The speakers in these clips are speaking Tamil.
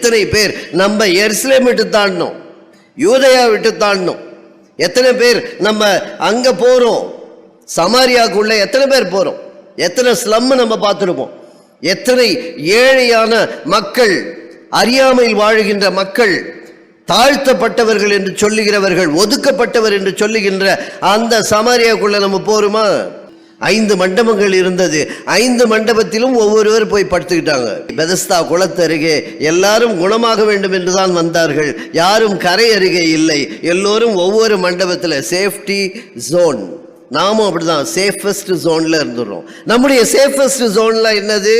எத்தனை பேர் நம்ம எருசலேம் விட்டு தாண்டணும், யூதயா விட்டு தாண்டணும், எத்தனை பேர் நம்ம அங்க போறோம், சமாரியாக்குள்ள எத்தனை பேர் போறோம், எத்தனை ஸ்லம் நம்ம பார்த்துருப்போம், எத்தனை ஏழையான மக்கள், அறியாமையில் வாழுகின்ற மக்கள், தாழ்த்தப்பட்டவர்கள் என்று சொல்லுகிறவர்கள், ஒதுக்கப்பட்டவர் என்று சொல்லுகின்ற அந்த சமாரியாக்குள்ள நம்ம போறோமா? 5 மண்டபங்கள் இருந்தது. 5 மண்டபத்திலும் ஒவ்வொருவர் போய் படுத்துக்கிட்டாங்க. பெதஸ்தா குளத்து அருகே எல்லாரும் குணமாக வேண்டும் என்றுதான் வந்தார்கள். யாரும் கரை அருகே இல்லை. எல்லோரும் ஒவ்வொரு மண்டபத்தில் சேஃப்டி ஜோன். நாமும் அப்படிதான் சேஃபஸ்ட் ஜோன்ல இருந்துடுறோம். நம்முடைய சேஃபஸ்ட் ஜோன்ல என்னது?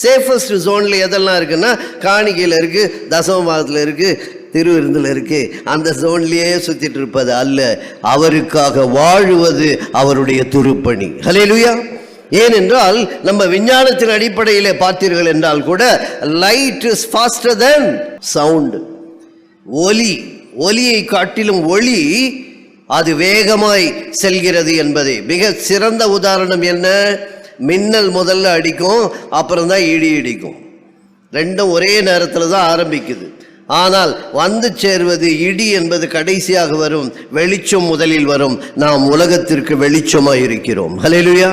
சேஃபஸ்ட் ஜோன்ல எதெல்லாம் இருக்குன்னா, காணிக்கையில் இருக்கு, தசமபாகத்தில் இருக்கு, திருவிருந்தில் இருக்கு. அந்த ஜோன்லயே சுத்திட்டு இருப்பது அல்ல, அவருக்காக வாழுவது அவருடைய திருப்பணி. ஹல்லேலூயா. ஏனென்றால் நம்ம விஞ்ஞானத்தின் அடிப்படையிலே பார்த்தீர்கள் என்றால் கூட, light is faster than sound. ஒலியை காட்டிலும் ஒளி அது வேகமாய் செல்கிறது என்பதை மிக சிறந்த உதாரணம் என்ன? மின்னல் முதல்ல அடிக்கும், அப்புறம் தான் இடி இடிக்கும். ரெண்டும் ஒரே நேரத்தில் தான் ஆரம்பிக்குது. ஆனால் வந்து சேர்வது இடி என்பது கடைசியாக வரும். வெளிச்சம் முதலில் வரும். நாம் உலகத்திற்கு வெளிச்சமாக இருக்கிறோம். ஹல்லேலூயா.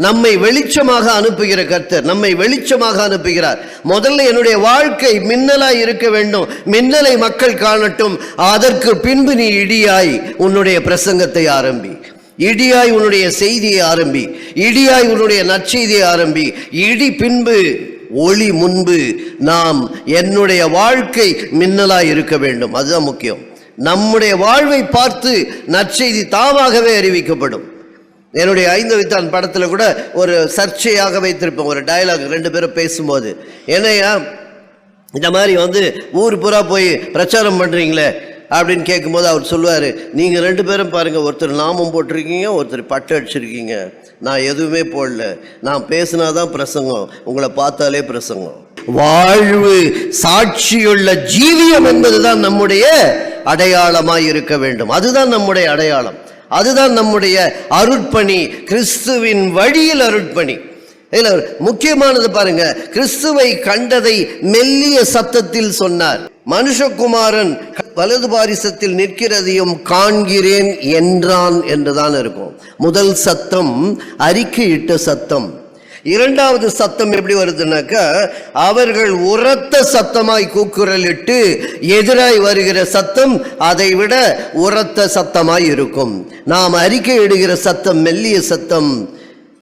நம்மை வெளிச்சமாக அனுப்புகிற கர்த்தர் நம்மை வெளிச்சமாக அனுப்புகிறார். முதல்ல என்னுடைய வாழ்க்கை மின்னலாய் இருக்க வேண்டும். மின்னலை மக்கள் காணட்டும். அதற்கு பின்பு நீ இடியாய் உன்னுடைய பிரசங்கத்தை ஆரம்பி, இடியாய் உன்னுடைய செய்தியை ஆரம்பி, இடியாய் உன்னுடைய நற்செய்தியை ஆரம்பி. இடி பின்பு, ஒளி முன்பு. நாம் என்னுடைய வாழ்க்கை மின்னலாய் இருக்க வேண்டும். அதுதான் முக்கியம். நம்முடைய வாழ்வை பார்த்து நற்செய்தி தாமாகவே அறிவிக்கப்படும். என்னுடைய 5 வித்தான் படத்தில் கூட ஒரு சர்ச்சையாக வைத்திருப்பேன் ஒரு டயலாக். 2 பேரும் பேசும்போது, என்னையா இந்த மாதிரி ஊர் பூரா போய் பிரச்சாரம் பண்ணுறீங்களே அப்படின்னு கேட்கும்போது அவர் சொல்லுவார், நீங்கள் 2 பேரும் பாருங்கள், ஒருத்தர் நாமம் போட்டிருக்கீங்க, ஒருத்தர் பட்டு அடிச்சிருக்கீங்க. நான் எதுவுமே போடல. நான் பேசினாதான் பிரசங்கம், உங்களை பார்த்தாலே பிரசங்கம். வாழ்வு சாட்சியுள்ள ஜீவியம் என்பதுதான் நம்முடைய அடையாளமாய் இருக்க வேண்டும். அதுதான் நம்முடைய அடையாளம். அதுதான் நம்முடைய அருட்பணி, கிறிஸ்துவின் வழியில் அருட்பணி. முக்கியமானது பாருங்க, கிறிஸ்துவை கண்டதை மெல்லிய சத்தத்தில் சொன்னார். மனுஷகுமாரன் வலது பாரிசத்தில் நிற்கிறதையும் காண்கிறேன் என்றான் என்றுதான் இருக்கும். முதல் சத்தம் அறிக்கையிட்ட சத்தம். 2வது சத்தம் எப்படி வருதுன்னாக்கா, அவர்கள் உரத்த சத்தமாய் கூக்குரலிட்டு எதிராய் வருகிற சத்தம் அதை விட உரத்த சத்தமாய் இருக்கும். நாம் அறிக்கை இடுகிற சத்தம் மெல்லிய சத்தம்.